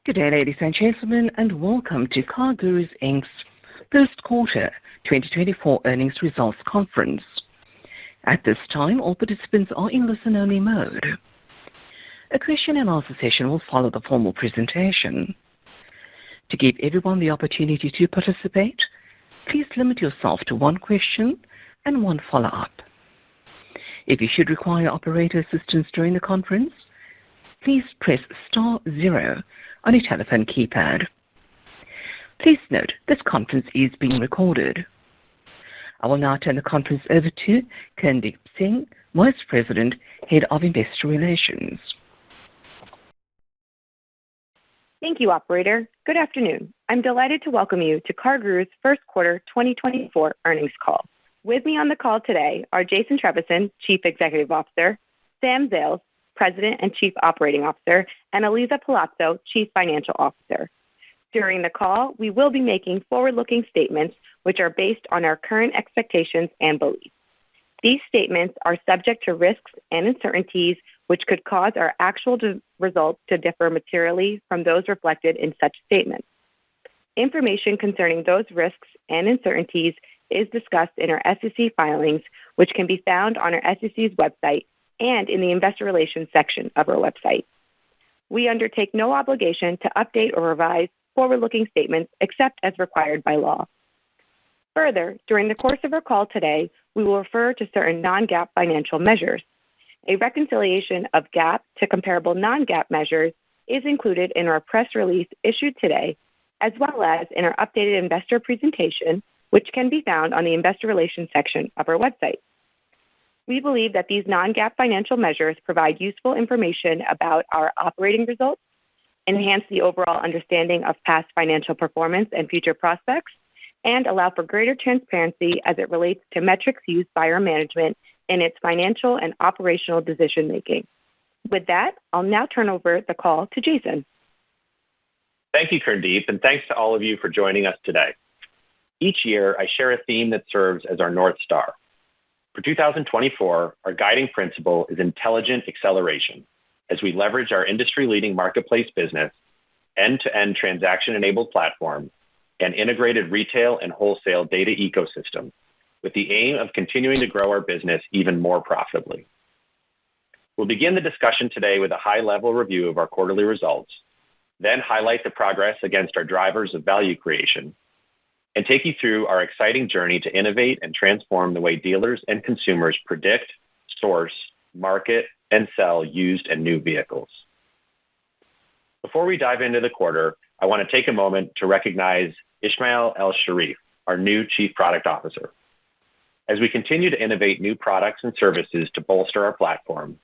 Good day, ladies and gentlemen, and welcome to CarGurus, Inc.'s first quarter 2024 earnings results conference. At this time, all participants are in listen-only mode. A question-and-answer session will follow the formal presentation. To give everyone the opportunity to participate, please limit yourself to one question and one follow-up. If you should require operator assistance during the conference, please press star 0 on your telephone keypad. Please note, this conference is being recorded. I will now turn the conference over to Kirndeep Singh, Vice President, Head of Investor Relations. Thank you, Operator. Good afternoon. I'm delighted to welcome you to CarGurus' first quarter 2024 earnings call. With me on the call today are Jason Trevisan, Chief Executive Officer, Sam Zales, President and Chief Operating Officer, and Elisa Palazzo, Chief Financial Officer. During the call, we will be making forward-looking statements which are based on our current expectations and beliefs. These statements are subject to risks and uncertainties which could cause our actual results to differ materially from those reflected in such statements. Information concerning those risks and uncertainties is discussed in our SEC filings, which can be found on our SEC's website and in the Investor Relations section of our website. We undertake no obligation to update or revise forward-looking statements except as required by law. Further, during the course of our call today, we will refer to certain non-GAAP financial measures. A reconciliation of GAAP to comparable non-GAAP measures is included in our press release issued today, as well as in our updated investor presentation, which can be found on the Investor Relations section of our website. We believe that these non-GAAP financial measures provide useful information about our operating results, enhance the overall understanding of past financial performance and future prospects, and allow for greater transparency as it relates to metrics used by our management in its financial and operational decision-making. With that, I'll now turn over the call to Jason. Thank you, Kirndeep, and thanks to all of you for joining us today. Each year, I share a theme that serves as our North Star. For 2024, our guiding principle is intelligent acceleration as we leverage our industry-leading marketplace business, end-to-end transaction-enabled platform, and integrated retail and wholesale data ecosystem with the aim of continuing to grow our business even more profitably. We'll begin the discussion today with a high-level review of our quarterly results, then highlight the progress against our drivers of value creation, and take you through our exciting journey to innovate and transform the way dealers and consumers predict, source, market, and sell used and new vehicles. Before we dive into the quarter, I want to take a moment to recognize Ismail El-Sharif, our new Chief Product Officer. As we continue to innovate new products and services to bolster our platform,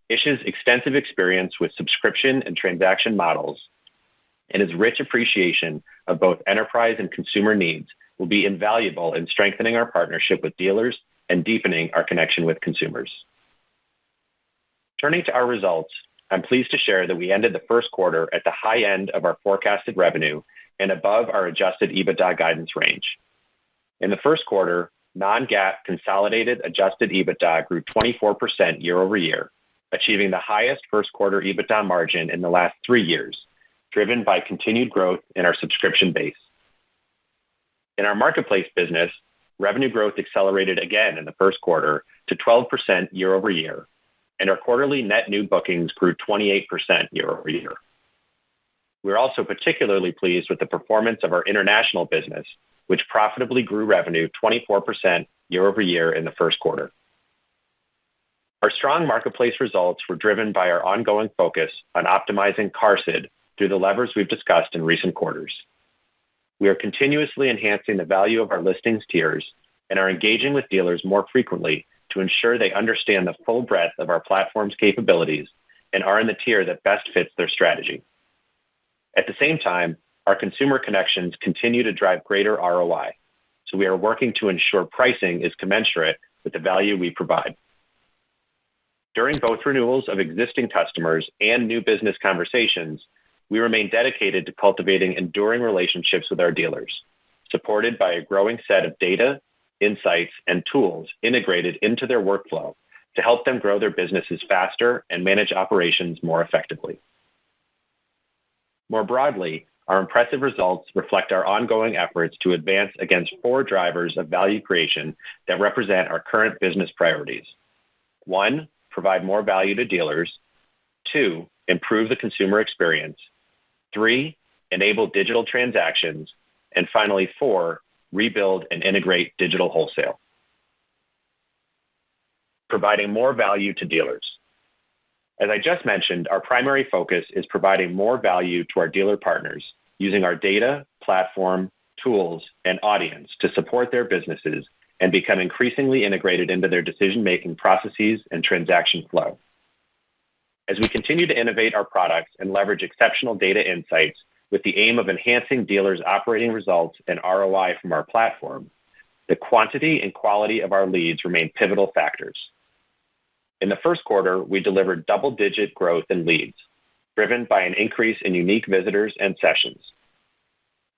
Ish's extensive experience with subscription and transaction models and his rich appreciation of both enterprise and consumer needs will be invaluable in strengthening our partnership with dealers and deepening our connection with consumers. Turning to our results, I'm pleased to share that we ended the first quarter at the high end of our forecasted revenue and above our adjusted EBITDA guidance range. In the first quarter, non-GAAP consolidated adjusted EBITDA grew 24% year-over-year, achieving the highest first quarter EBITDA margin in the last 3 years, driven by continued growth in our subscription base. In our marketplace business, revenue growth accelerated again in the first quarter to 12% year-over-year, and our quarterly net new bookings grew 28% year-over-year. We're also particularly pleased with the performance of our international business, which profitably grew revenue 24% year-over-year in the first quarter. Our strong marketplace results were driven by our ongoing focus on optimizing QARSD through the levers we've discussed in recent quarters. We are continuously enhancing the value of our listings tiers and are engaging with dealers more frequently to ensure they understand the full breadth of our platform's capabilities and are in the tier that best fits their strategy. At the same time, our consumer connections continue to drive greater ROI, so we are working to ensure pricing is commensurate with the value we provide. During both renewals of existing customers and new business conversations, we remain dedicated to cultivating enduring relationships with our dealers, supported by a growing set of data, insights, and tools integrated into their workflow to help them grow their businesses faster and manage operations more effectively. More broadly, our impressive results reflect our ongoing efforts to advance against 4 drivers of value creation that represent our current business priorities. 1, provide more value to dealers. 2, improve the consumer experience. 3, enable digital transactions. And finally, 4, rebuild and integrate digital wholesale. Providing more value to dealers. As I just mentioned, our primary focus is providing more value to our dealer partners using our data, platform, tools, and audience to support their businesses and become increasingly integrated into their decision-making processes and transaction flow. As we continue to innovate our products and leverage exceptional data insights with the aim of enhancing dealers' operating results and ROI from our platform, the quantity and quality of our leads remain pivotal factors. In the first quarter, we delivered double-digit growth in leads, driven by an increase in unique visitors and sessions.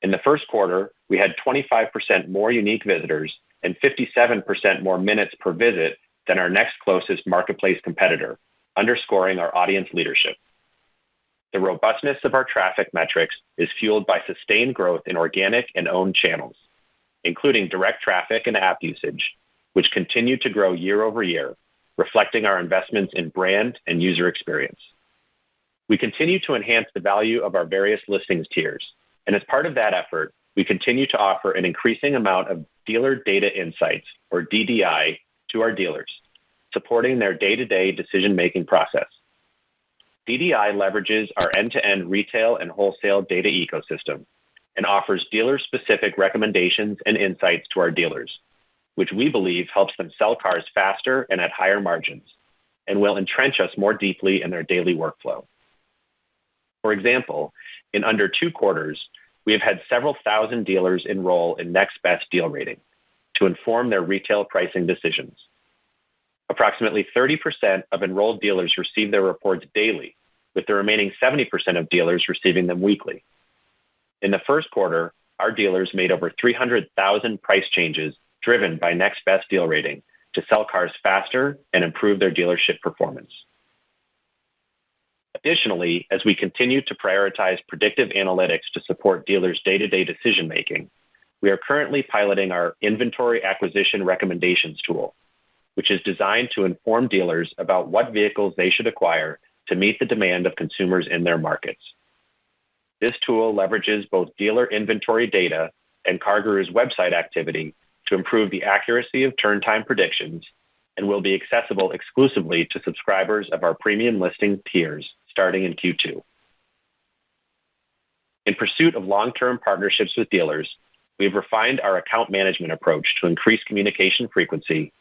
In the first quarter, we had 25% more unique visitors and 57% more minutes per visit than our next closest marketplace competitor, underscoring our audience leadership. The robustness of our traffic metrics is fueled by sustained growth in organic and owned channels, including direct traffic and app usage, which continue to grow year over year, reflecting our investments in brand and user experience. We continue to enhance the value of our various listings tiers, and as part of that effort, we continue to offer an increasing amount of dealer data insights, or DDI, to our dealers, supporting their day-to-day decision-making process. DDI leverages our end-to-end retail and wholesale data ecosystem and offers dealer-specific recommendations and insights to our dealers, which we believe helps them sell cars faster and at higher margins, and will entrench us more deeply in their daily workflow. For example, in under 2 quarters, we have had several thousand dealers enroll in Next Best Deal Rating to inform their retail pricing decisions. Approximately 30% of enrolled dealers receive their reports daily, with the remaining 70% of dealers receiving them weekly. In the first quarter, our dealers made over 300,000 price changes driven by Next Best Deal Rating to sell cars faster and improve their dealership performance. Additionally, as we continue to prioritize predictive analytics to support dealers' day-to-day decision-making, we are currently piloting our inventory acquisition recommendations tool, which is designed to inform dealers about what vehicles they should acquire to meet the demand of consumers in their markets. This tool leverages both dealer inventory data and CarGurus website activity to improve the accuracy of turn time predictions and will be accessible exclusively to subscribers of our premium listing tiers starting in Q2. In pursuit of long-term partnerships with dealers, we've refined our account management approach to increase communication frequency,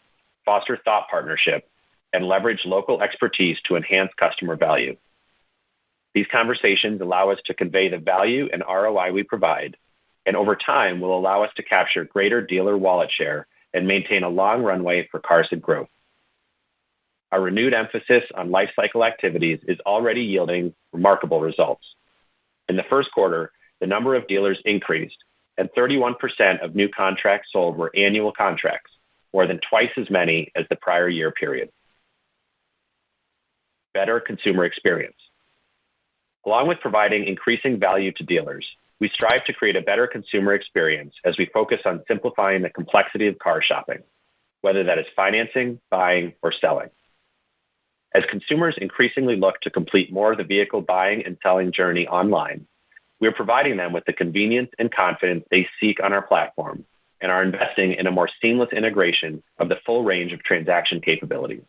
foster thought partnership, and leverage local expertise to enhance customer value. These conversations allow us to convey the value and ROI we provide, and over time will allow us to capture greater dealer wallet share and maintain a long runway for QARSD growth. Our renewed emphasis on lifecycle activities is already yielding remarkable results. In the first quarter, the number of dealers increased, and 31% of new contracts sold were annual contracts, more than twice as many as the prior year period. Better consumer experience. Along with providing increasing value to dealers, we strive to create a better consumer experience as we focus on simplifying the complexity of car shopping, whether that is financing, buying, or selling. As consumers increasingly look to complete more of the vehicle buying and selling journey online, we are providing them with the convenience and confidence they seek on our platform and are investing in a more seamless integration of the full range of transaction capabilities.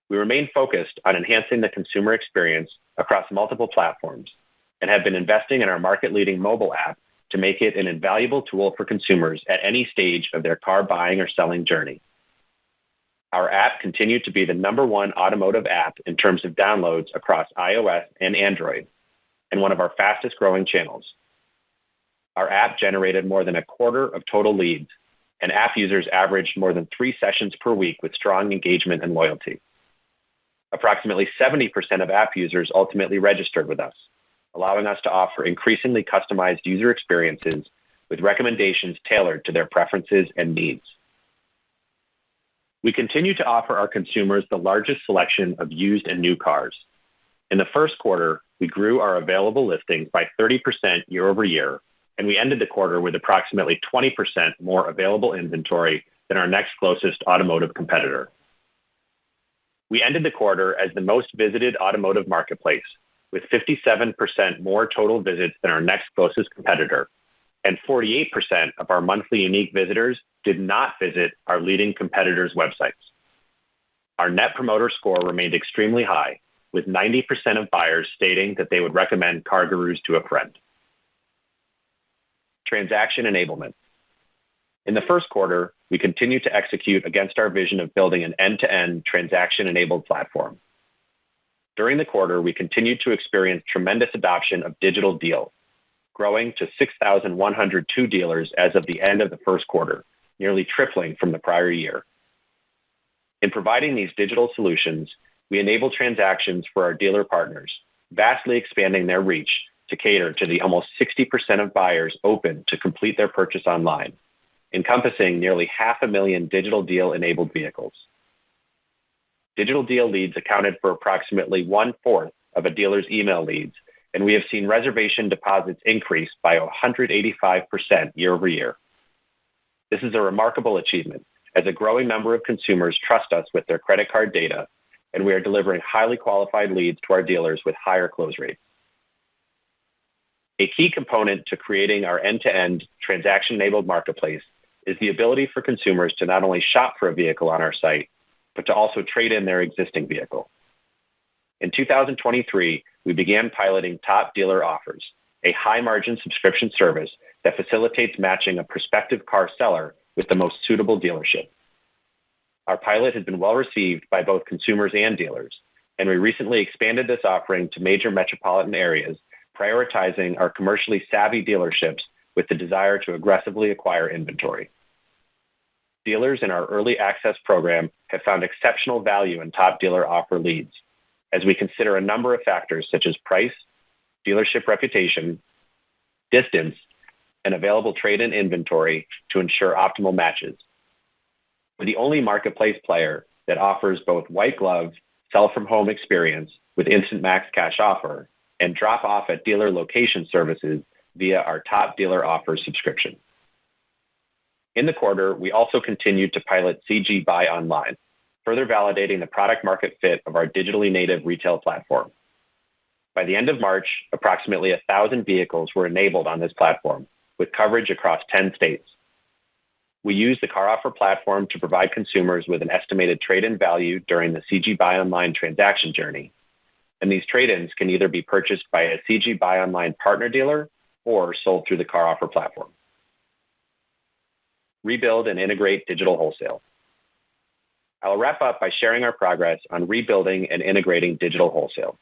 We remain focused on enhancing the consumer experience across multiple platforms and have been investing in our market-leading mobile app to make it an invaluable tool for consumers at any stage of their car buying or selling journey. Our app continued to be the #1 automotive app in terms of downloads across iOS and Android, and one of our fastest-growing channels. Our app generated more than a quarter of total leads, and app users averaged more than 3 sessions per week with strong engagement and loyalty. Approximately 70% of app users ultimately registered with us, allowing us to offer increasingly customized user experiences with recommendations tailored to their preferences and needs. We continue to offer our consumers the largest selection of used and new cars. In the first quarter, we grew our available listings by 30% year over year, and we ended the quarter with approximately 20% more available inventory than our next closest automotive competitor. We ended the quarter as the most visited automotive marketplace, with 57% more total visits than our next closest competitor, and 48% of our monthly unique visitors did not visit our leading competitors' websites. Our Net Promoter Score remained extremely high, with 90% of buyers stating that they would recommend CarGurus to a friend. Transaction enablement. In the first quarter, we continued to execute against our vision of building an end-to-end transaction-enabled platform. During the quarter, we continued to experience tremendous adoption of Digital Deal, growing to 6,102 dealers as of the end of the first quarter, nearly tripling from the prior year. In providing these digital solutions, we enable transactions for our dealer partners, vastly expanding their reach to cater to the almost 60% of buyers open to complete their purchase online, encompassing nearly 500,000 Digital Deal-enabled vehicles. Digital Deal leads accounted for approximately 1/4 of a dealer's email leads, and we have seen reservation deposits increase by 185% year over year. This is a remarkable achievement, as a growing number of consumers trust us with their credit card data, and we are delivering highly qualified leads to our dealers with higher close rates. A key component to creating our end-to-end transaction-enabled marketplace is the ability for consumers to not only shop for a vehicle on our site, but to also trade in their existing vehicle. In 2023, we began piloting Top Dealer Offers, a high-margin subscription service that facilitates matching a prospective car seller with the most suitable dealership. Our pilot has been well received by both consumers and dealers, and we recently expanded this offering to major metropolitan areas, prioritizing our commercially savvy dealerships with the desire to aggressively acquire inventory. Dealers in our early access program have found exceptional value in Top Dealer Offer leads, as we consider a number of factors such as price, dealership reputation, distance, and available trade-in inventory to ensure optimal matches. We're the only marketplace player that offers both white glove, sell-from-home experience with Instant Max Cash Offer and drop-off at dealer location services via our Top Dealer Offers subscription. In the quarter, we also continued to pilot CG Buy Online, further validating the product market fit of our digitally native retail platform. By the end of March, approximately 1,000 vehicles were enabled on this platform, with coverage across 10 states. We use the CarOffer platform to provide consumers with an estimated trade-in value during the CG Buy Online transaction journey, and these trade-ins can either be purchased by a CG Buy Online partner dealer or sold through the CarOffer platform. Rebuild and integrate digital wholesale. I'll wrap up by sharing our progress on rebuilding and integrating digital wholesale.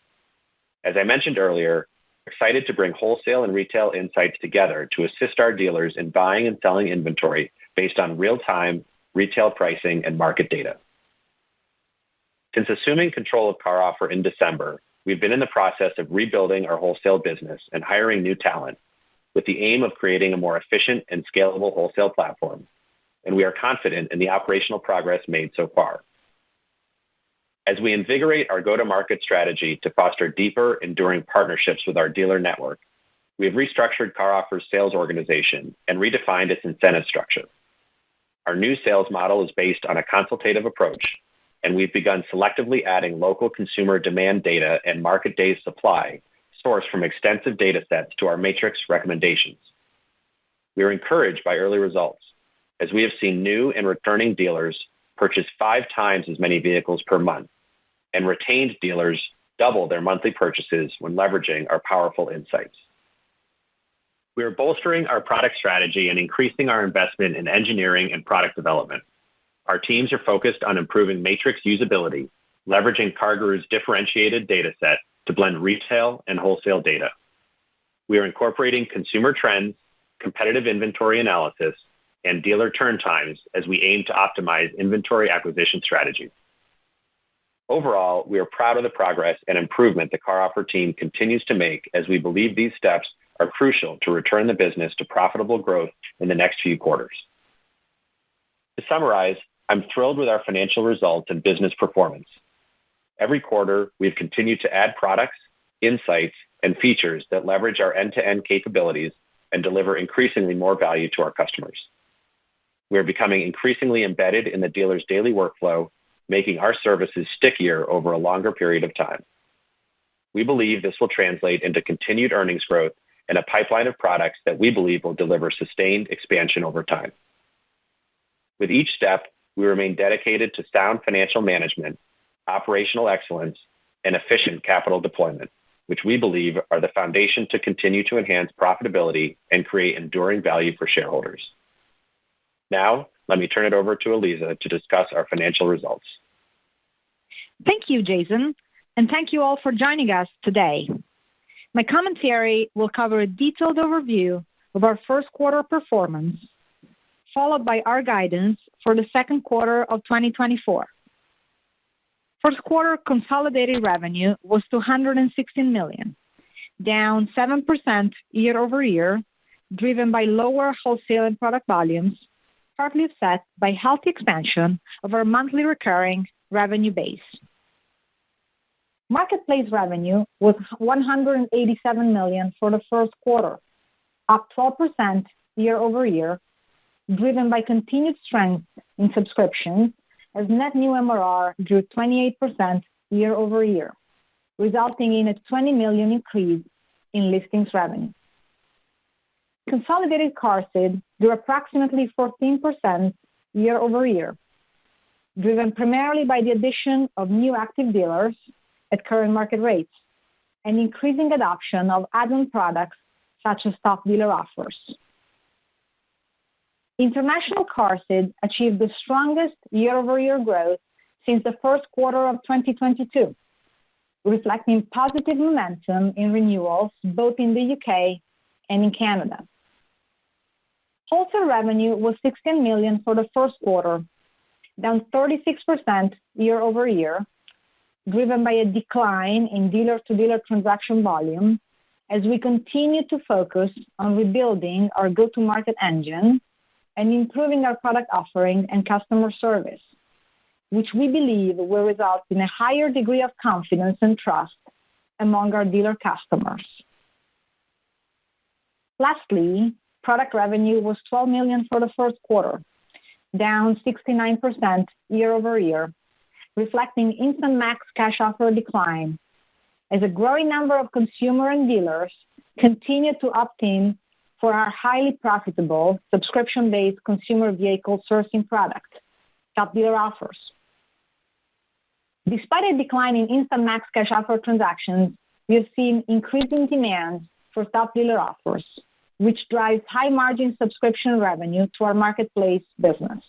As I mentioned earlier, we're excited to bring wholesale and retail insights together to assist our dealers in buying and selling inventory based on real-time retail pricing and market data. Since assuming control of CarOffer in December, we've been in the process of rebuilding our wholesale business and hiring new talent with the aim of creating a more efficient and scalable wholesale platform, and we are confident in the operational progress made so far. As we invigorate our go-to-market strategy to foster deeper, enduring partnerships with our dealer network, we have restructured CarOffer's sales organization and redefined its incentive structure. Our new sales model is based on a consultative approach, and we've begun selectively adding local consumer demand data and market days supply sourced from extensive data sets to our matrix recommendations. We are encouraged by early results, as we have seen new and returning dealers purchase 5 times as many vehicles per month, and retained dealers double their monthly purchases when leveraging our powerful insights. We are bolstering our product strategy and increasing our investment in engineering and product development. Our teams are focused on improving matrix usability, leveraging CarGurus' differentiated data set to blend retail and wholesale data. We are incorporating consumer trends, competitive inventory analysis, and dealer turn times as we aim to optimize inventory acquisition strategy. Overall, we are proud of the progress and improvement the CarOffer team continues to make, as we believe these steps are crucial to return the business to profitable growth in the next few quarters. To summarize, I'm thrilled with our financial results and business performance. Every quarter, we've continued to add products, insights, and features that leverage our end-to-end capabilities and deliver increasingly more value to our customers. We are becoming increasingly embedded in the dealer's daily workflow, making our services stickier over a longer period of time. We believe this will translate into continued earnings growth and a pipeline of products that we believe will deliver sustained expansion over time. With each step, we remain dedicated to sound financial management, operational excellence, and efficient capital deployment, which we believe are the foundation to continue to enhance profitability and create enduring value for shareholders. Now, let me turn it over to Eliza to discuss our financial results. Thank you, Jason, and thank you all for joining us today. My commentary will cover a detailed overview of our first quarter performance, followed by our guidance for the second quarter of 2024. First quarter consolidated revenue was $216 million, down 7% year-over-year, driven by lower wholesale and product volumes, partly offset by healthy expansion of our monthly recurring revenue base. Marketplace revenue was $187 million for the first quarter, up 12% year-over-year, driven by continued strength in subscriptions as net new MRR grew 28% year-over-year, resulting in a $20 million increase in listings revenue. Consolidated QARSD grew approximately 14% year-over-year, driven primarily by the addition of new active dealers at current market rates and increasing adoption of add-on products such as top dealer offers. International QARSD achieved the strongest year-over-year growth since the first quarter of 2022, reflecting positive momentum in renewals both in the UK and in Canada. Wholesale revenue was $16 million for the first quarter, down 36% year-over-year, driven by a decline in dealer-to-dealer transaction volume as we continue to focus on rebuilding our go-to-market engine and improving our product offering and customer service, which we believe will result in a higher degree of confidence and trust among our dealer customers. Lastly, product revenue was $12 million for the first quarter, down 69% year-over-year, reflecting Instant Max Cash Offer decline as a growing number of consumer and dealers continue to opt in for our highly profitable subscription-based consumer vehicle sourcing product, Top Dealer Offers. Despite a decline in Instant Max Cash Offer transactions, we have seen increasing demand for Top Dealer Offers, which drives high-margin subscription revenue to our marketplace business.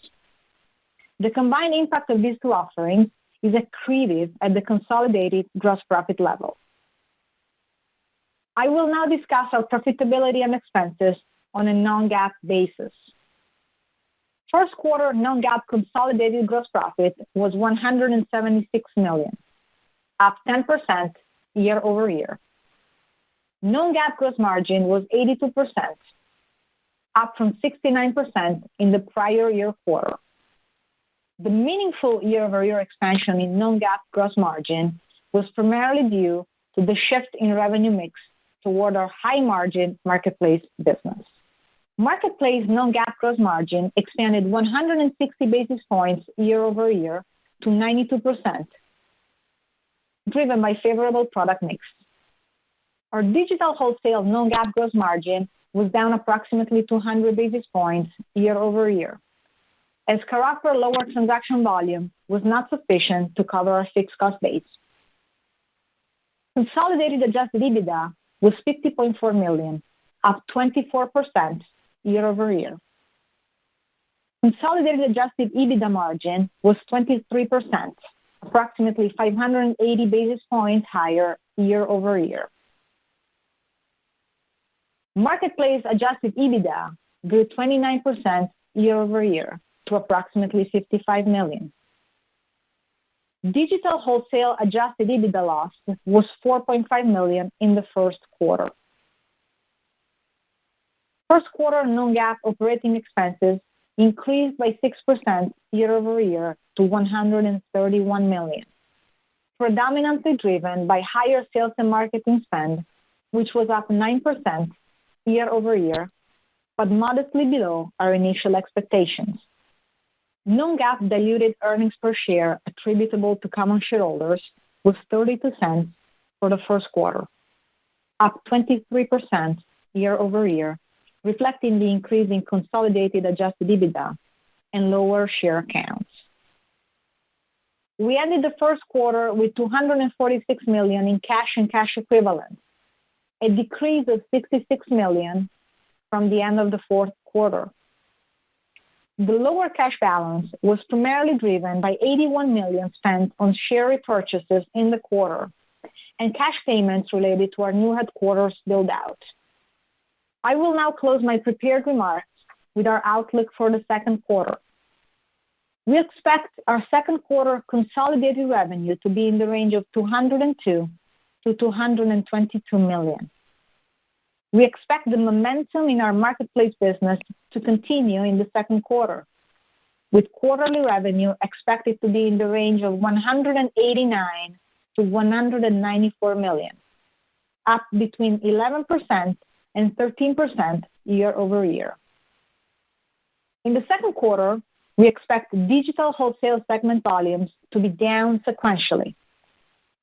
The combined impact of these two offerings is accretive at the consolidated gross profit level. I will now discuss our profitability and expenses on a non-GAAP basis. First quarter non-GAAP consolidated gross profit was $176 million, up 10% year-over-year. Non-GAAP gross margin was 82%, up from 69% in the prior year quarter. The meaningful year-over-year expansion in non-GAAP gross margin was primarily due to the shift in revenue mix toward our high-margin marketplace business. Marketplace non-GAAP gross margin expanded 160 basis points year-over-year to 92%, driven by favorable product mix. Our digital wholesale non-GAAP gross margin was down approximately 200 basis points year-over-year, as CarOffer lower transaction volume was not sufficient to cover our fixed cost base. Consolidated adjusted EBITDA was $50.4 million, up 24% year-over-year. Consolidated adjusted EBITDA margin was 23%, approximately 580 basis points higher year-over-year. Marketplace adjusted EBITDA grew 29% year-over-year to approximately $55 million. Digital wholesale adjusted EBITDA loss was $4.5 million in the first quarter. First quarter non-GAAP operating expenses increased by 6% year-over-year to $131 million, predominantly driven by higher sales and marketing spend, which was up 9% year-over-year, but modestly below our initial expectations. Non-GAAP diluted earnings per share attributable to common shareholders was 32 cents for the first quarter, up 23% year-over-year, reflecting the increase in consolidated adjusted EBITDA and lower share counts. We ended the first quarter with $246 million in cash and cash equivalents, a decrease of $66 million from the end of the fourth quarter. The lower cash balance was primarily driven by $81 million spent on share repurchases in the quarter and cash payments related to our new headquarters build-out. I will now close my prepared remarks with our outlook for the second quarter. We expect our second quarter consolidated revenue to be in the range of $202 to $222 million. We expect the momentum in our marketplace business to continue in the second quarter, with quarterly revenue expected to be in the range of $189 to $194 million, up between 11% and 13% year-over-year. In the second quarter, we expect digital wholesale segment volumes to be down sequentially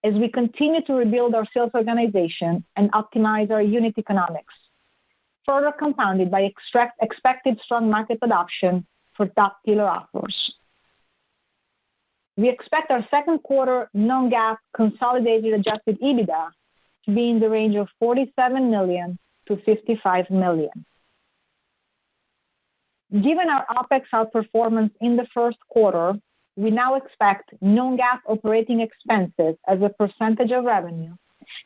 as we continue to rebuild our sales organization and optimize our unit economics, further compounded by expected strong market adoption for top dealer offers. We expect our second quarter non-GAAP consolidated adjusted EBITDA to be in the range of $47 million to $55 million. Given our OpEx outperformance in the first quarter, we now expect non-GAAP operating expenses as a percentage of revenue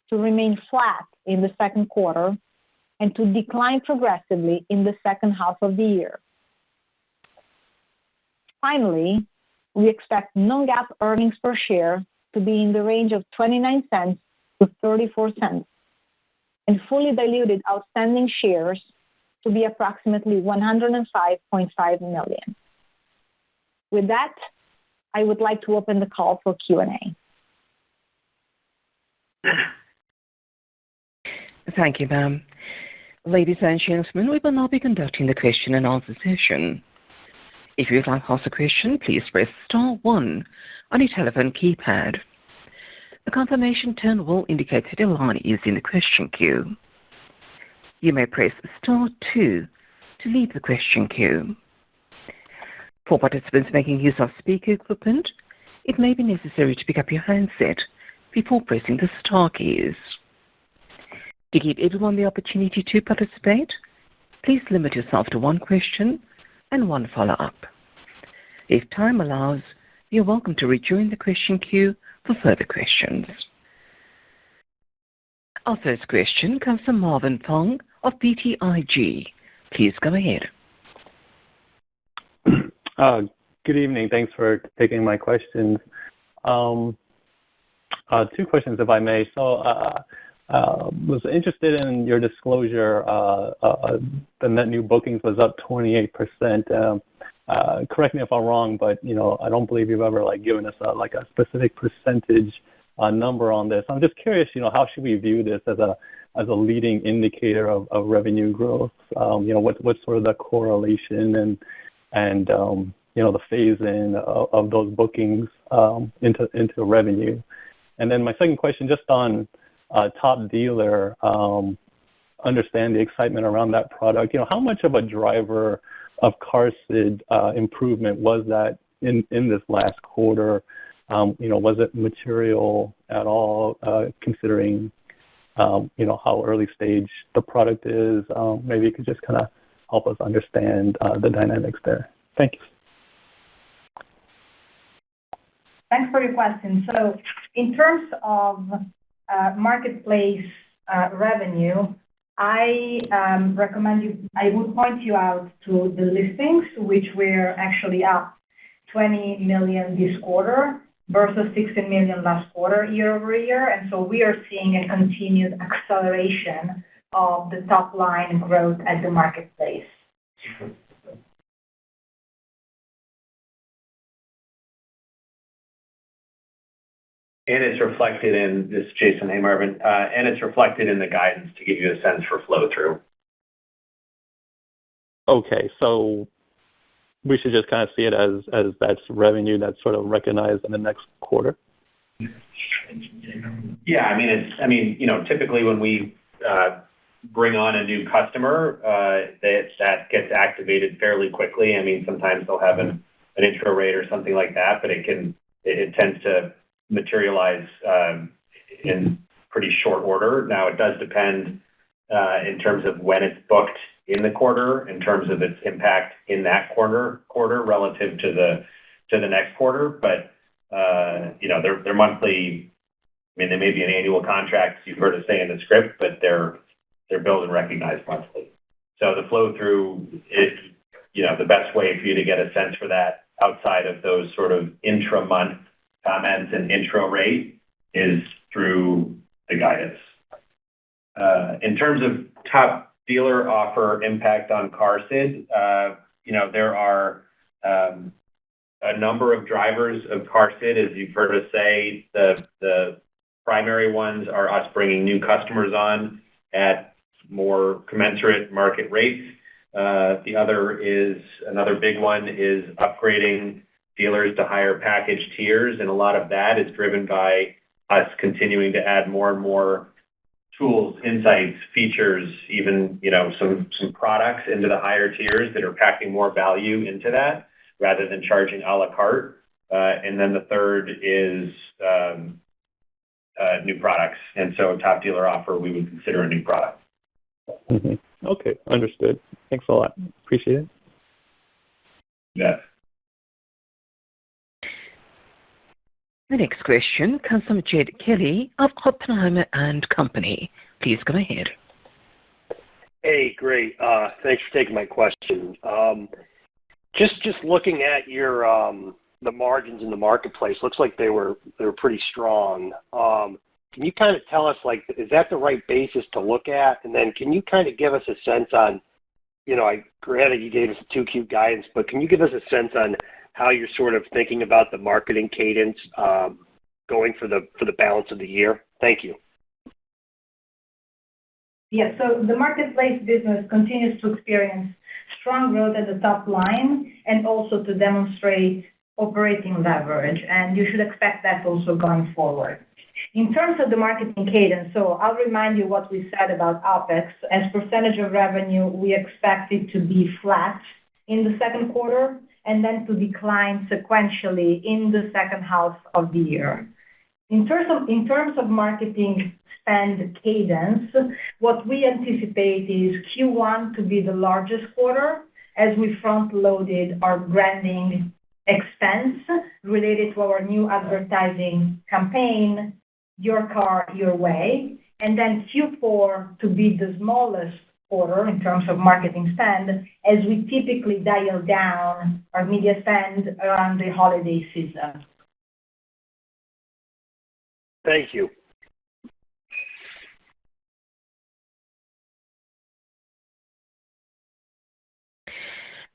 to remain flat in the second quarter and to decline progressively in the second half of the year. Finally, we expect non-GAAP earnings per share to be in the range of 29 cents to 34 cents, and fully diluted outstanding shares to be approximately 105.5 million. With that, I would like to open the call for Q&A. Thank you, ma'am. Ladies and gentlemen, we will now be conducting the question and answer session. If you would like to ask a question, please press star 1 on your telephone keypad. A confirmation tone will indicate that your line is in the question queue. You may press star 2 to leave the question queue. For participants making use of speaker equipment, it may be necessary to pick up your handset before pressing the star keys. To give everyone the opportunity to participate, please limit yourself to one question and one follow-up. If time allows, you're welcome to rejoin the question queue for further questions. Our first question comes from Marvin Fong of BTIG. Please go ahead. Good evening. Thanks for taking my questions. 2 questions, if I may. So, was interested in your disclosure. The net new bookings was up 28%. Correct me if I'm wrong, but I don't believe you've ever given us a specific percentage number on this. I'm just curious, how should we view this as a leading indicator of revenue growth? What's sort of the correlation and the phase in of those bookings into revenue? And then my second question, just on Top Dealer, understand the excitement around that product. How much of a driver of QARSD improvement was that in this last quarter? Was it material at all, considering how early stage the product is? Maybe you could just kind of help us understand the dynamics there. Thank you. Thanks for your question. So in terms of marketplace revenue, I would point you out to the listings, which were actually up 20 million this quarter versus 16 million last quarter year-over-year. And so we are seeing a continued acceleration of the top line growth at the marketplace. And it's reflected in this, Jason. Hey, Marvin. And it's reflected in the guidance to give you a sense for flow through. Okay, so we should just kind of see it as that's revenue that's sort of recognized in the next quarter. Yeah, typically when we bring on a new customer, that gets activated fairly quickly. Sometimes they'll have an intro rate or something like that, but it tends to materialize in pretty short order. Now, it does depend in terms of when it's booked in the quarter, in terms of its impact in that quarter relative to the next quarter. But they're monthly. They may be an annual contract, you've heard us say in the script, but they're billed and recognized monthly. So the flow through is, the best way for you to get a sense for that outside of those sort of intra-month comments and intro rate is through the guidance. In terms of top dealer offer impact on CarSID, there are a number of drivers of CarSID, as you've heard us say. The primary ones are us bringing new customers on at more commensurate market rates. Another big one is upgrading dealers to higher package tiers, and a lot of that is driven by us continuing to add more and more tools, insights, features, even some products into the higher tiers that are packing more value into that rather than charging a la carte. And then the third is new products. And so top dealer offer we would consider a new product. Mm-hmm. Okay, understood. Thanks a lot. Appreciate it. Yeah. The next question comes from Jed Kelly of Oppenheimer and Company. Please go ahead. Hey, great. Thanks for taking my question. Just looking at your the margins in the marketplace, looks like they were pretty strong. Can you kind of tell us, is that the right basis to look at? And then can you kind of give us a sense on, granted you gave us a 2Q guidance, but can you give us a sense on how you're sort of thinking about the marketing cadence going for the balance of the year? Thank you. Yeah, so the marketplace business continues to experience strong growth at the top line and also to demonstrate operating leverage, and you should expect that also going forward. In terms of the marketing cadence, so I'll remind you what we said about OpEx. As percentage of revenue, we expect it to be flat in the second quarter and then to decline sequentially in the second half of the year. In terms of marketing spend cadence, what we anticipate is Q1 to be the largest quarter as we front-loaded our branding expense related to our new advertising campaign, Your Car, Your Way, and then Q4 to be the smallest quarter in terms of marketing spend as we typically dial down our media spend around the holiday season. Thank you.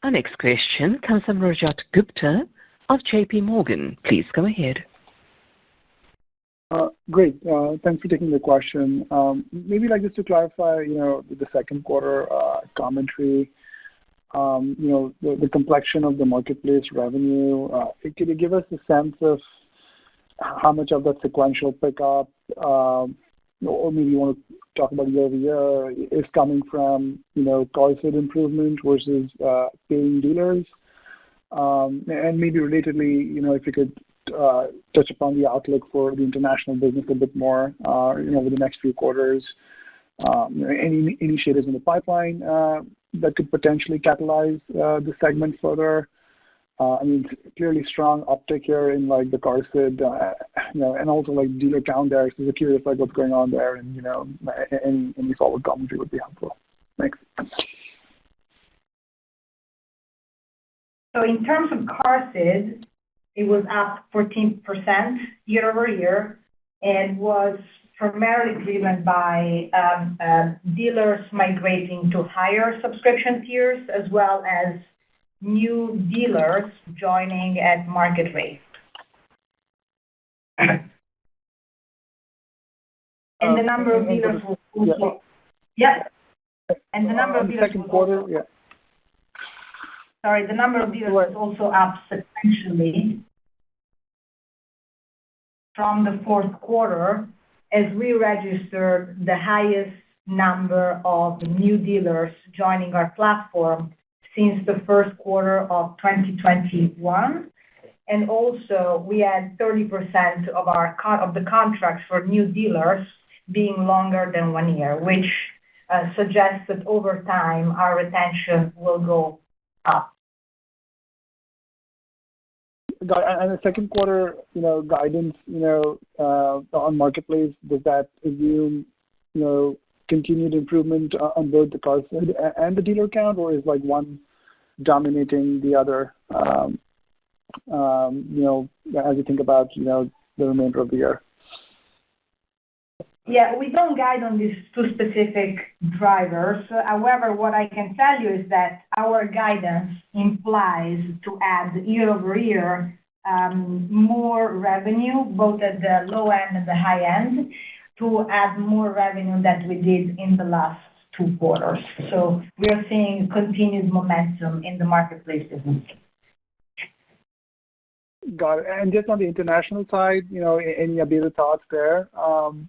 Our next question comes from Rajat Gupta of JP Morgan. Please go ahead. Great. Thanks for taking the question. Maybe just to clarify, the second quarter commentary, the complexion of the marketplace revenue. Could you give us a sense of how much of that sequential pickup, or maybe you want to talk about year-over-year, is coming from, CarSID improvement versus paying dealers? And maybe relatedly, if you could touch upon the outlook for the international business a bit more, over the next few quarters. Any initiatives in the pipeline that could potentially catalyze the segment further? Clearly strong uptick here in the CarSID, and also dealer count there. So we're curious what's going on there, and any forward commentary would be helpful. Thanks. So in terms of CarSID, it was up 14% year over year and was primarily driven by dealers migrating to higher subscription tiers as well as new dealers joining at market rate. And the number of dealers was also, yeah. And the number of dealers second quarter, yeah. Sorry, the number of dealers was also up sequentially from the fourth quarter as we registered the highest number of new dealers joining our platform since the first quarter of 2021. And also, we had 30% of the contracts for new dealers being longer than 1 year, which suggests that over time, our retention will go up. And the second quarter, guidance, on marketplace, does that assume, continued improvement on both the car side and the dealer count, or is like one dominating the other? As you think about, the remainder of the year. Yeah, we don't guide on these two specific drivers. However, what I can tell you is that our guidance implies to add year over year more revenue, both at the low end and the high end, to add more revenue than we did in the last 2 quarters. So we are seeing continued momentum in the marketplace business. Got it. And just on the international side, any updated thoughts there? On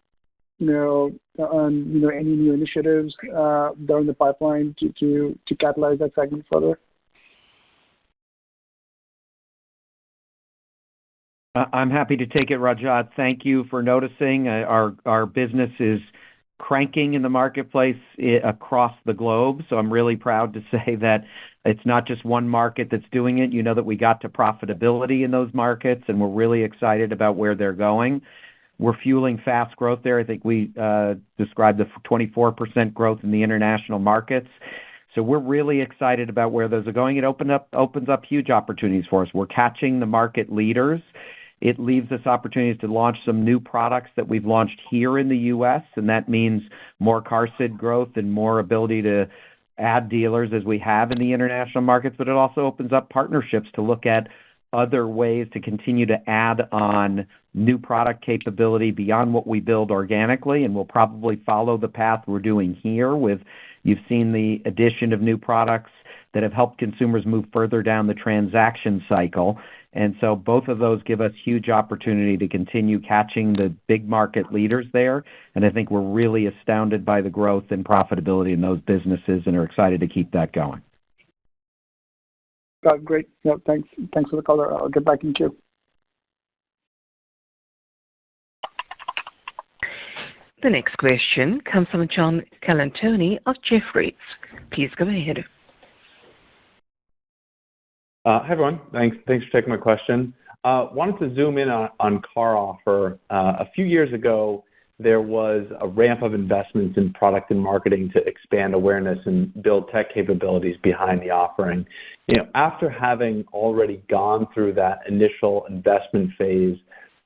any new initiatives down the pipeline to catalyze that segment further? I'm happy to take it, Rajat. Thank you for noticing. Our business is cranking in the marketplace across the globe. So I'm really proud to say that it's not just one market that's doing it. You know that we got to profitability in those markets, and we're really excited about where they're going. We're fueling fast growth there. I think we described the 24% growth in the international markets. So we're really excited about where those are going. It opens up huge opportunities for us. We're catching the market leaders. It leaves us opportunities to launch some new products that we've launched here in the U.S., and that means more CarSid growth and more ability to add dealers as we have in the international markets, but it also opens up partnerships to look at other ways to continue to add on new product capability beyond what we build organically, and we'll probably follow the path we're doing here with, you've seen the addition of new products that have helped consumers move further down the transaction cycle. And so both of those give us huge opportunity to continue catching the big market leaders there. And I think we're really astounded by the growth and profitability in those businesses and are excited to keep that going. Great. No, thanks for the color. I'll get back in queue. The next question comes from John Colantuoni of Jefferies. Please go ahead. Hi, everyone. Thanks for taking my question. Wanted to zoom in on CarOffer. A few years ago, there was a ramp of investments in product and marketing to expand awareness and build tech capabilities behind the offering. After having already gone through that initial investment phase,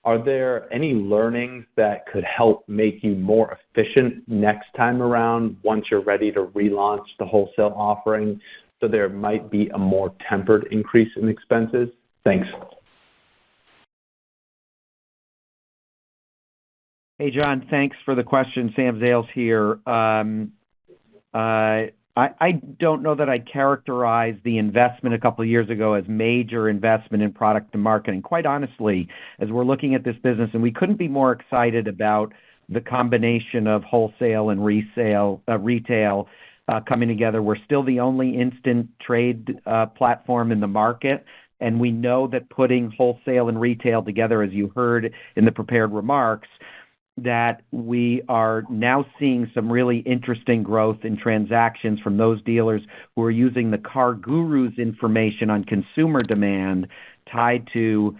are there any learnings that could help make you more efficient next time around once you're ready to relaunch the wholesale offering, so there might be a more tempered increase in expenses? Thanks. Hey, John, thanks for the question. Sam Zales here. I don't know that I'd characterize the investment a couple of years ago as major investment in product and marketing. Quite honestly, as we're looking at this business, and we couldn't be more excited about the combination of wholesale and retail coming together. We're still the only instant trade platform in the market, and we know that putting wholesale and retail together, as you heard in the prepared remarks, that we are now seeing some really interesting growth in transactions from those dealers who are using the CarGurus information on consumer demand tied to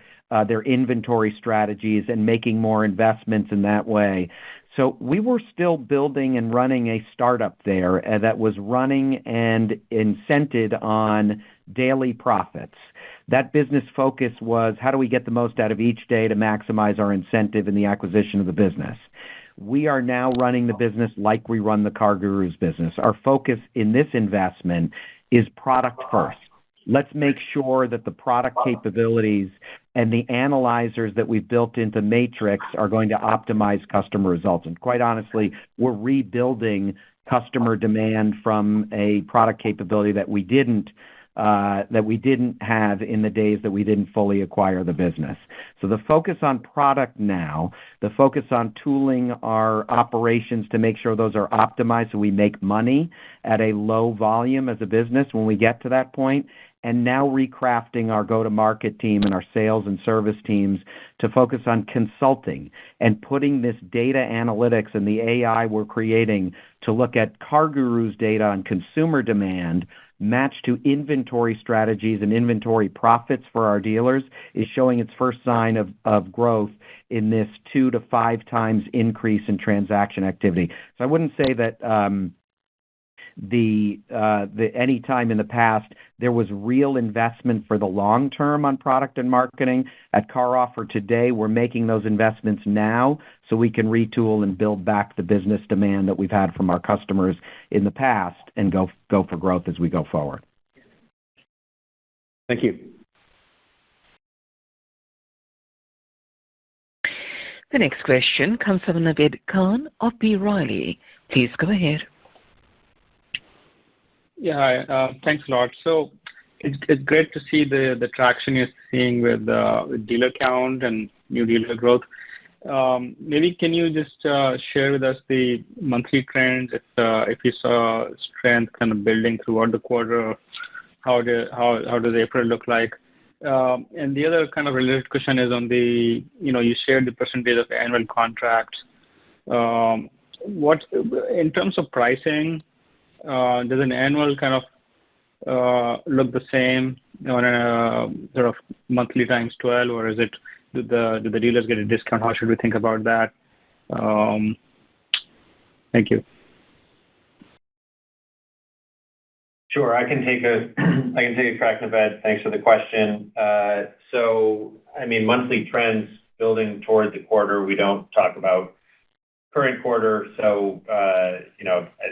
their inventory strategies and making more investments in that way. So we were still building and running a startup there that was running and incented on daily profits. That business focus was, how do we get the most out of each day to maximize our incentive in the acquisition of the business? We are now running the business like we run the CarGurus business. Our focus in this investment is product first. let's make sure that the product capabilities and the analyzers that we've built into Matrix are going to optimize customer results. And quite honestly, we're rebuilding customer demand from a product capability that we didn't have in the days that we didn't fully acquire the business. So the focus on product now, the focus on tooling our operations to make sure those are optimized so we make money at a low volume as a business when we get to that point, and now recrafting our go-to-market team and our sales and service teams to focus on consulting and putting this data analytics and the AI we're creating to look at CarGurus data on consumer demand matched to inventory strategies and inventory profits for our dealers is showing its first sign of growth in this 2 to 5 times increase in transaction activity. So I wouldn't say that any time in the past there was real investment for the long term on product and marketing. At CarOffer today, we're making those investments now so we can retool and build back the business demand that we've had from our customers in the past and go for growth as we go forward. Thank you. The next question comes from Naved Khan of B. Riley. Please go ahead. Yeah, hi. Thanks a lot. So it's great to see the traction you're seeing with dealer count and new dealer growth. Maybe can you just share with us the monthly trends, if you saw strength kind of building throughout the quarter? How does April look like? And the other kind of related question is on the, you shared the percentage of annual contracts. What in terms of pricing, does an annual kind of look the same on a sort of monthly times 12, or is it do the dealers get a discount? How should we think about that? Thank you. Sure, I can take a crack, Naved. Thanks for the question. So, I mean, monthly trends building toward the quarter, we don't talk about current quarter. So,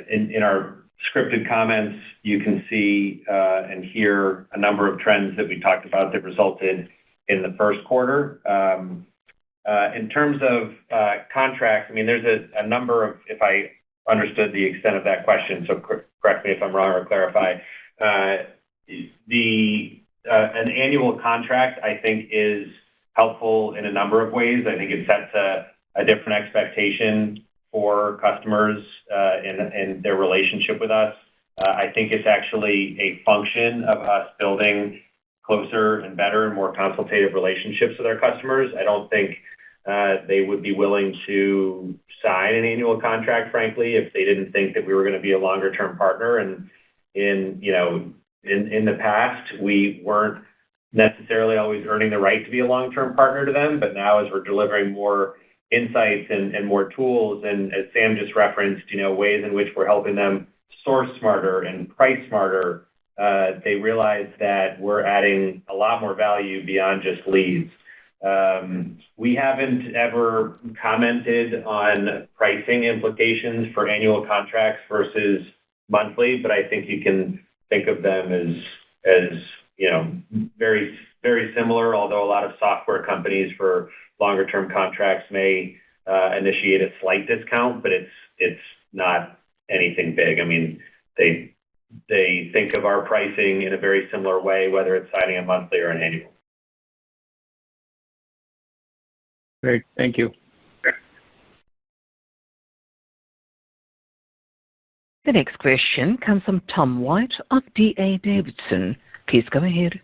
in our scripted comments, you can see and hear a number of trends that we talked about that resulted in the first quarter. In terms of contracts, I mean, there's a number of, if I understood the extent of that question, so correct me if I'm wrong or clarify. An annual contract, I think, is helpful in a number of ways. I think it sets a different expectation for customers and their relationship with us. I think it's actually a function of us building closer and better and more consultative relationships with our customers. I don't think they would be willing to sign an annual contract, frankly, if they didn't think that we were going to be a longer-term partner. And in the past, we weren't necessarily always earning the right to be a long-term partner to them. But now, as we're delivering more insights and more tools, and as Sam just referenced, ways in which we're helping them source smarter and price smarter, they realize that we're adding a lot more value beyond just leads. We haven't ever commented on pricing implications for annual contracts versus monthly, but I think you can think of them as very, very similar, although a lot of software companies for longer-term contracts may initiate a slight discount, but it's not anything big. I mean, they think of our pricing in a very similar way, whether it's signing a monthly or an annual. Great. Thank you. The next question comes from Tom White of D.A. Davidson. Please go ahead.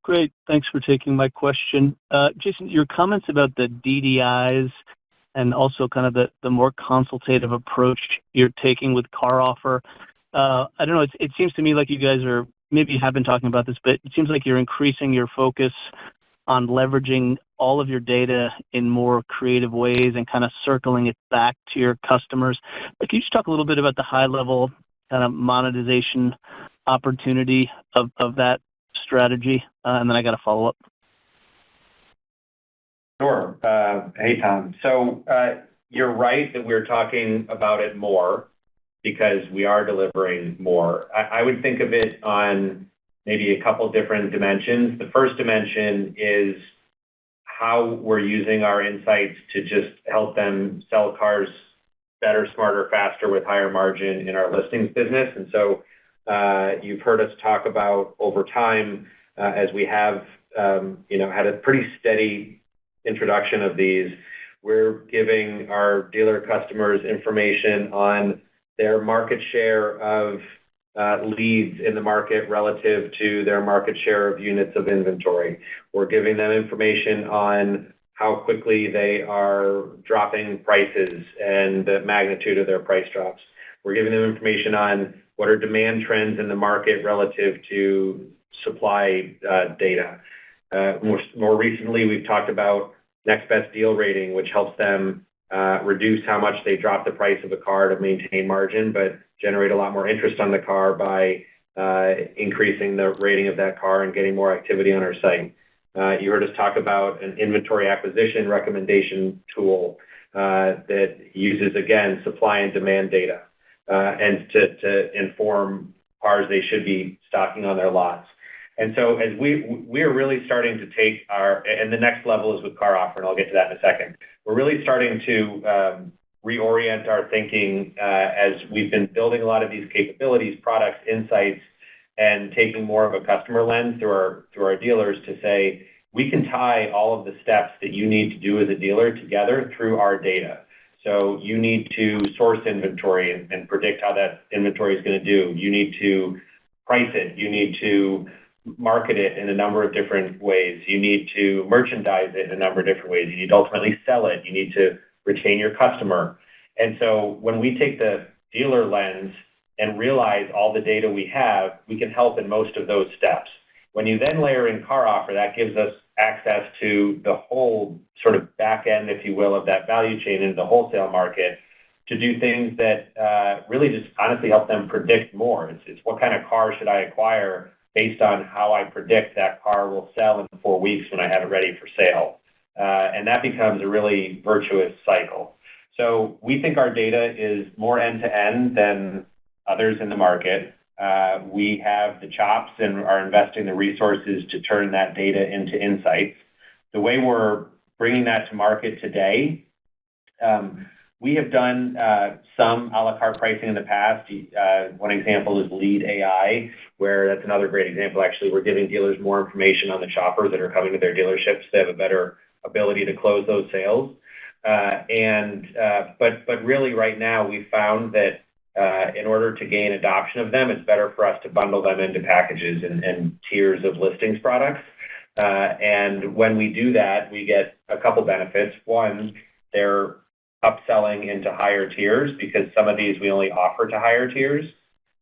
Great. Thanks for taking my question. Jason, your comments about the DDIs and also kind of the more consultative approach you're taking with CarOffer, I don't know, it seems to me like you guys are, maybe you have been talking about this, but it seems like you're increasing your focus on leveraging all of your data in more creative ways and kind of circling it back to your customers. But can you just talk a little bit about the high-level kind of monetization opportunity of that strategy? And then I got a follow-up. Sure. Hey, Tom. So you're right that we're talking about it more. because we are delivering more. I would think of it on maybe a couple different dimensions. The first dimension is how we're using our insights to just help them sell cars better, smarter, faster with higher margin in our listings business. And so you've heard us talk about over time, as we have had a pretty steady introduction of these, we're giving our dealer customers information on their market share of leads in the market relative to their market share of units of inventory. We're giving them information on how quickly they are dropping prices and the magnitude of their price drops. We're giving them information on what are demand trends in the market relative to supply data. More recently, we've talked about next best deal rating, which helps them reduce how much they drop the price of a car to maintain margin, but generate a lot more interest on the car by increasing the rating of that car and getting more activity on our site. You heard us talk about an inventory acquisition recommendation tool that uses, again, supply and demand data and to inform cars they should be stocking on their lots. And so as we are really starting to take and the next level is with CarOffer, and I'll get to that in a second. We're really starting to reorient our thinking as we've been building a lot of these capabilities, products, insights, and taking more of a customer lens through our dealers to say, we can tie all of the steps that you need to do as a dealer together through our data. So you need to source inventory and predict how that inventory is going to do. You need to price it. You need to market it in a number of different ways. You need to merchandise it in a number of different ways. You need to ultimately sell it. You need to retain your customer. And so when we take the dealer lens and realize all the data we have, we can help in most of those steps. When you then layer in CarOffer, that gives us access to the whole sort of back end, if you will, of that value chain into the wholesale market to do things that really just honestly help them predict more. It's what kind of car should I acquire based on how I predict that car will sell in 4 weeks when I have it ready for sale. And that becomes a really virtuous cycle. So we think our data is more end-to-end than others in the market. We have the chops and are investing the resources to turn that data into insights. The way we're bringing that to market today, we have done some a la carte pricing in the past. One example is Lead AI, where that's another great example. Actually, we're giving dealers more information on the shoppers that are coming to their dealerships to have a better ability to close those sales. But really right now we found that in order to gain adoption of them, it's better for us to bundle them into packages and tiers of listings products. And when we do that, we get a couple benefits. One, they're upselling into higher tiers because some of these we only offer to higher tiers.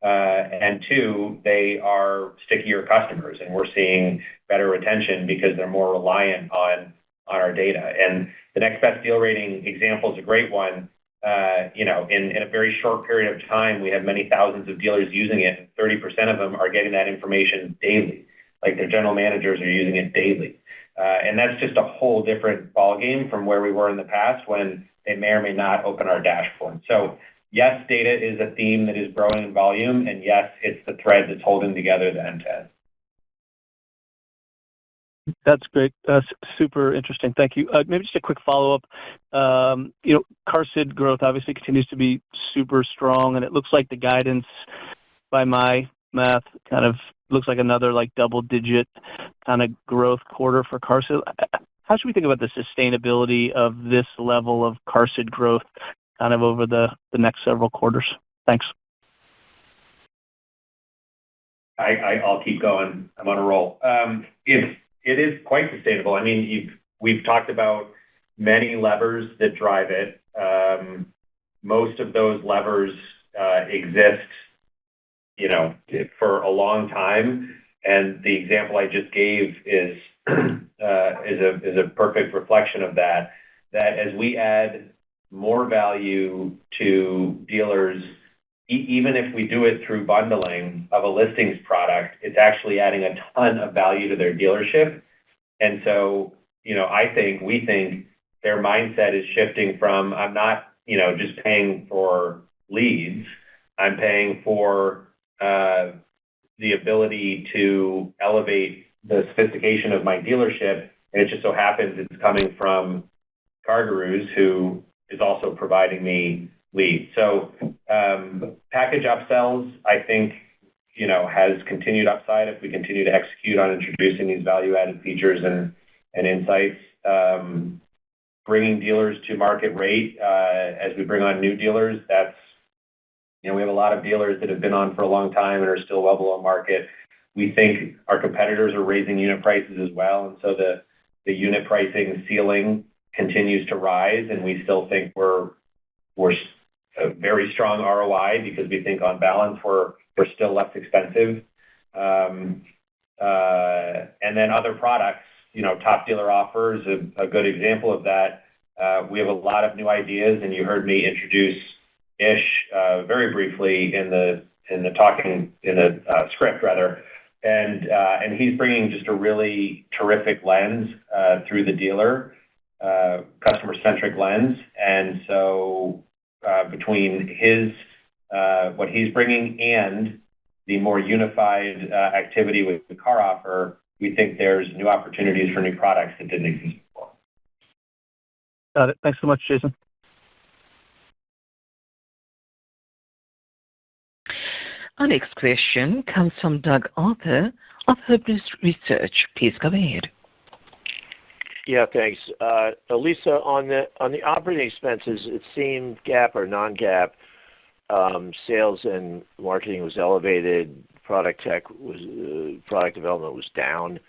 And two, they are stickier customers, and we're seeing better retention because they're more reliant on our data. And the next best deal rating example is a great one. In a very short period of time, we have many thousands of dealers using it, and 30% of them are getting that information daily. Like their general managers are using it daily. And that's just a whole different ballgame from where we were in the past when they may or may not open our dashboard. So yes, data is a theme that is growing in volume, and yes, it's the thread that's holding together the end-to-end. That's great. Super interesting. Thank you. Maybe just a quick follow-up. CarSid growth obviously continues to be super strong, and it looks like the guidance by my math kind of looks like another like double-digit kind of growth quarter for CarSid. How should we think about the sustainability of this level of CarSid growth kind of over the next several quarters? Thanks. I'll keep going. I'm on a roll. It is quite sustainable. I mean, we've talked about many levers that drive it. Most of those levers exist, for a long time. And the example I just gave is a perfect reflection of that. That as we add more value to dealers, even if we do it through bundling of a listings product, it's actually adding a ton of value to their dealership. And so, we think their mindset is shifting from, I'm not, just paying for leads. I'm paying for the ability to elevate the sophistication of my dealership, and it just so happens it's coming from CarGurus, who is also providing me leads. So package upsells, I think, has continued upside if we continue to execute on introducing these value-added features and insights. Bringing dealers to market rate as we bring on new dealers, we have a lot of dealers that have been on for a long time and are still well below market. We think our competitors are raising unit prices as well, and so the unit pricing ceiling continues to rise, and we still think we're a very strong ROI because we think on balance we're still less expensive. And then other products, Top Dealer Offers, a good example of that. We have a lot of new ideas, and you heard me introduce Ish very briefly in the script rather, and he's bringing just a really terrific lens through the dealer, customer-centric lens, and so between what he's bringing and the more unified activity with the CarOffer, we think there's new opportunities for new products that didn't exist before. Got it. Thanks so much, Jason. Our next question comes from Doug Arthur of Huber Research. Please go ahead. Yeah, thanks. Elisa, on the operating expenses, it seemed GAAP or non-GAAP, sales and marketing was elevated, product development was down,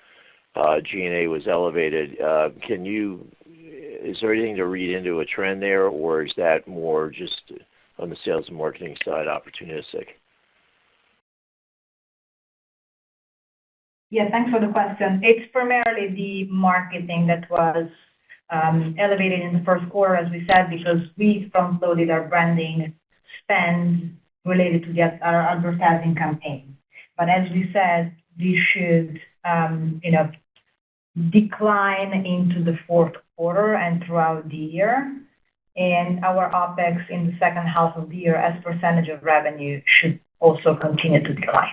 G&A was elevated. Is there anything to read into a trend there, or is that more just on the sales and marketing side opportunistic? Yeah, thanks for the question. It's primarily the marketing that was elevated in the first quarter, as we said, because we front-loaded our branding spend related to our advertising campaign. But as we said, this should decline into the fourth quarter and throughout the year. And our OpEx in the second half of the year as percentage of revenue should also continue to decline.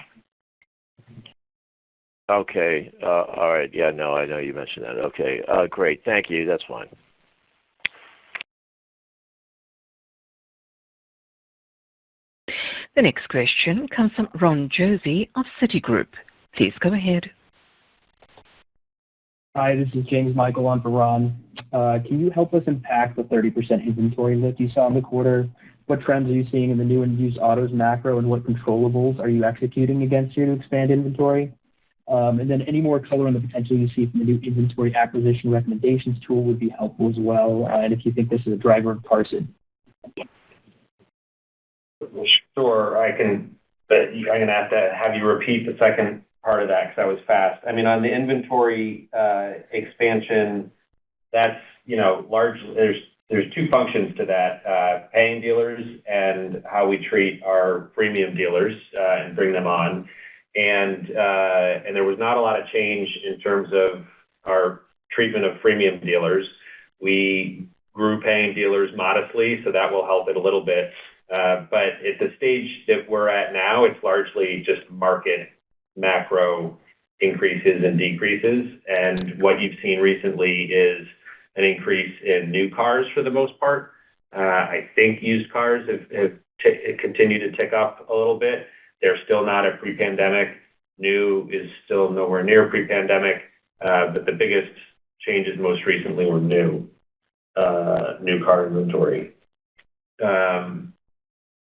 Okay. All right. Yeah, no, I know you mentioned that. Okay. Great. Thank you. That's fine. The next question comes from Ron Josey of Citigroup. Please go ahead. Hi, this is James Michael on for Ron. Can you help us unpack the 30% inventory lift you saw in the quarter? What trends are you seeing in the new and used autos macro, and what controllables are you executing against here to expand inventory? And then any more color on the potential you see from the new inventory acquisition recommendations tool would be helpful as well, and if you think this is a driver of Carson. Sure, I can. But I'm going to have you repeat the second part of that because that was fast. I mean, on the inventory expansion, that's largely there's two functions to that: paying dealers and how we treat our premium dealers and bring them on. And there was not a lot of change in terms of our treatment of premium dealers. We grew paying dealers modestly, so that will help it a little bit. But at the stage that we're at now, it's largely just market macro increases and decreases. And what you've seen recently is an increase in new cars for the most part. I think used cars have continued to tick up a little bit. They're still not at pre-pandemic. New is still nowhere near pre-pandemic. But the biggest changes most recently were new car inventory.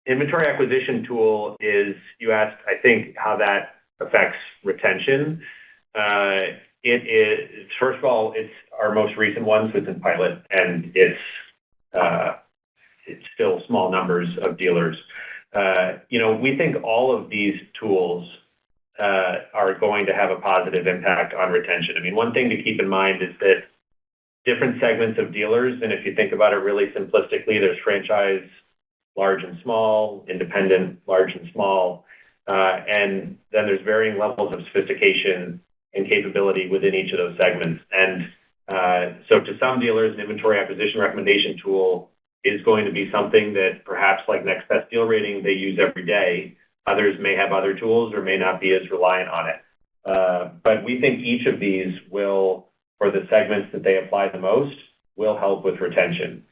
Inventory acquisition tool is, you asked, I think, how that affects retention. It is, first of all, it's our most recent one, so it's in pilot, and it's still small numbers of dealers. We think all of these tools are going to have a positive impact on retention. I mean, one thing to keep in mind is that different segments of dealers, and if you think about it really simplistically, there's franchise, large and small, independent, large and small, and then there's varying levels of sophistication and capability within each of those segments. And so to some dealers, an inventory acquisition recommendation tool is going to be something that perhaps like Next Best Deal Rating they use every day. Others may have other tools or may not be as reliant on it. But we think each of these will, for the segments that they apply the most, will help with retention.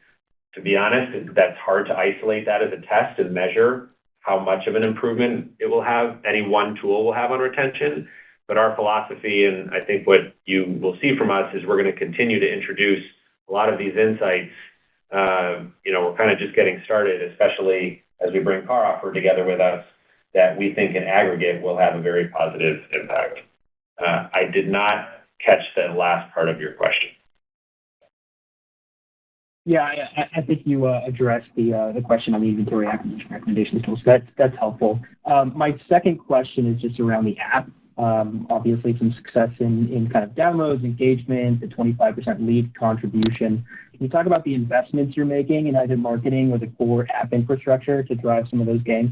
To be honest, that's hard to isolate that as a test and measure how much of an improvement it will have, any one tool will have on retention. But our philosophy, and I think what you will see from us, is we're going to continue to introduce a lot of these insights. We're kind of just getting started, especially as we bring CarOffer together with us, that we think in aggregate will have a very positive impact. I did not catch the last part of your question. Yeah, I think you addressed the question on the inventory acquisition recommendations tools. That's helpful. My second question is just around the app. Obviously, some success in kind of downloads, engagement, the 25% lead contribution. Can you talk about the investments you're making in either marketing or the core app infrastructure to drive some of those gains?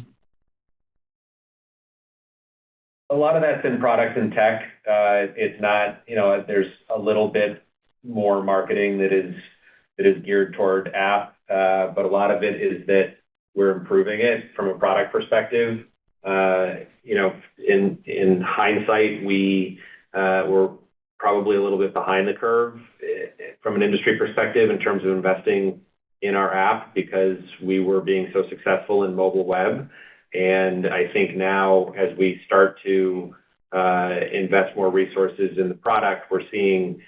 A lot of that's in product and tech. It's not, there's a little bit more marketing that is geared toward app, but a lot of it is that we're improving it from a product perspective. In hindsight, we were probably a little bit behind the curve from an industry perspective in terms of investing in our app because we were being so successful in mobile web. And I think now, as we start to invest more resources in the product, we're seeing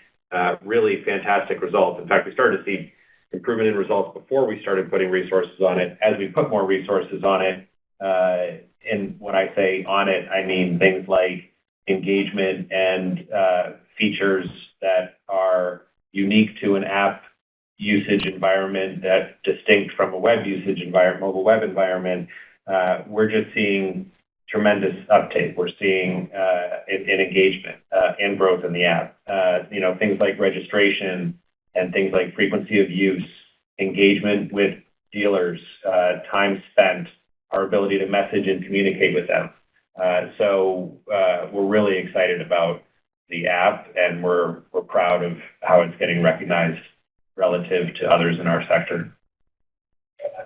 really fantastic results. In fact, we started to see improvement in results before we started putting resources on it. As we put more resources on it, and when I say on it, I mean things like engagement and features that are unique to an app usage environment that distinct from a web usage environment, mobile web environment. We're just seeing tremendous uptake. We're seeing in engagement and growth in the app. Things like registration and things like frequency of use, engagement with dealers, time spent, our ability to message and communicate with them. So we're really excited about the app, and we're proud of how it's getting recognized relative to others in our sector.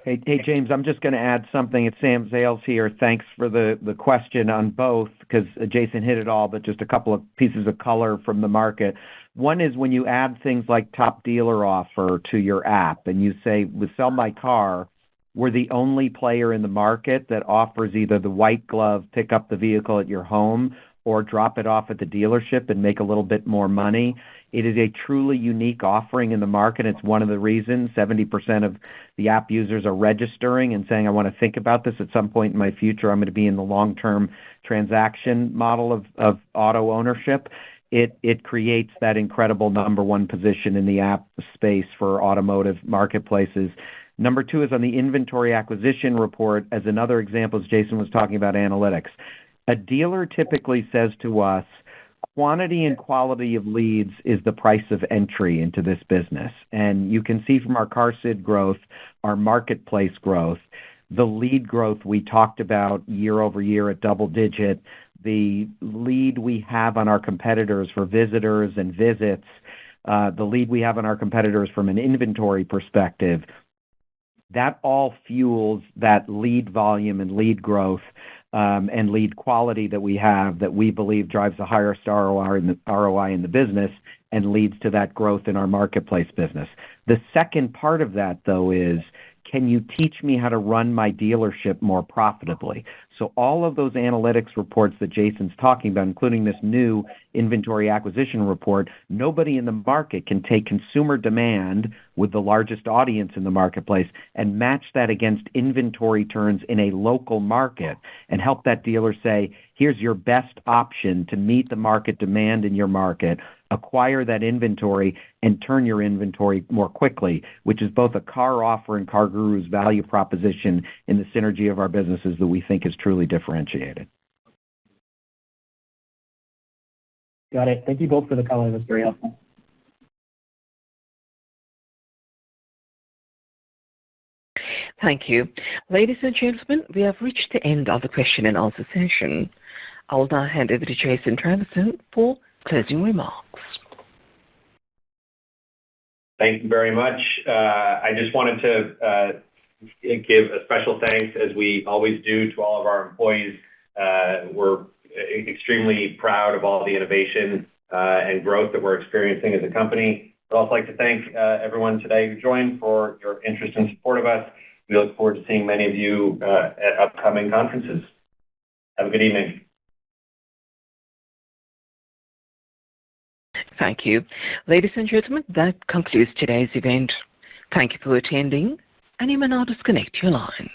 Hey, James, I'm just going to add something. It's Sam Zales here. Thanks for the question on both, because Jason hit it all, but just a couple of pieces of color from the market. One is when you add things like top dealer offer to your app and you say, with Sell My Car, we're the only player in the market that offers either the white glove, pick up the vehicle at your home, or drop it off at the dealership and make a little bit more money. It is a truly unique offering in the market. It's one of the reasons 70% of the app users are registering and saying, I want to think about this at some point in my future. I'm going to be in the long-term transaction model of auto ownership. It creates that incredible number one position in the app space for automotive marketplaces. Number two is on the inventory acquisition report, as another example, as Jason was talking about analytics. A dealer typically says to us, quantity and quality of leads is the price of entry into this business. And you can see from our CarSid growth, our marketplace growth, the lead growth we talked about year over year at double digit, the lead we have on our competitors for visitors and visits, the lead we have on our competitors from an inventory perspective, that all fuels that lead volume and lead growth and lead quality that we have that we believe drives the highest ROI in the business and leads to that growth in our marketplace business. The second part of that, though, is can you teach me how to run my dealership more profitably? So all of those analytics reports that Jason's talking about, including this new inventory acquisition report, nobody in the market can take consumer demand with the largest audience in the marketplace and match that against inventory turns in a local market and help that dealer say, here's your best option to meet the market demand in your market, acquire that inventory, and turn your inventory more quickly, which is both a CarOffer and CarGurus value proposition in the synergy of our businesses that we think is truly differentiated. Got it. Thank you both for the color. That's very helpful. Thank you. Ladies and gentlemen, we have reached the end of the question and answer session. I will now hand over to Jason Trevisan for closing remarks. Thank you very much. I just wanted to give a special thanks, as we always do, to all of our employees. We're extremely proud of all the innovation and growth that we're experiencing as a company. I'd also like to thank everyone today who joined for your interest and support of us. We look forward to seeing many of you at upcoming conferences. Have a good evening. Thank you. Ladies and gentlemen, that concludes today's event. Thank you for attending, and you may now disconnect your line.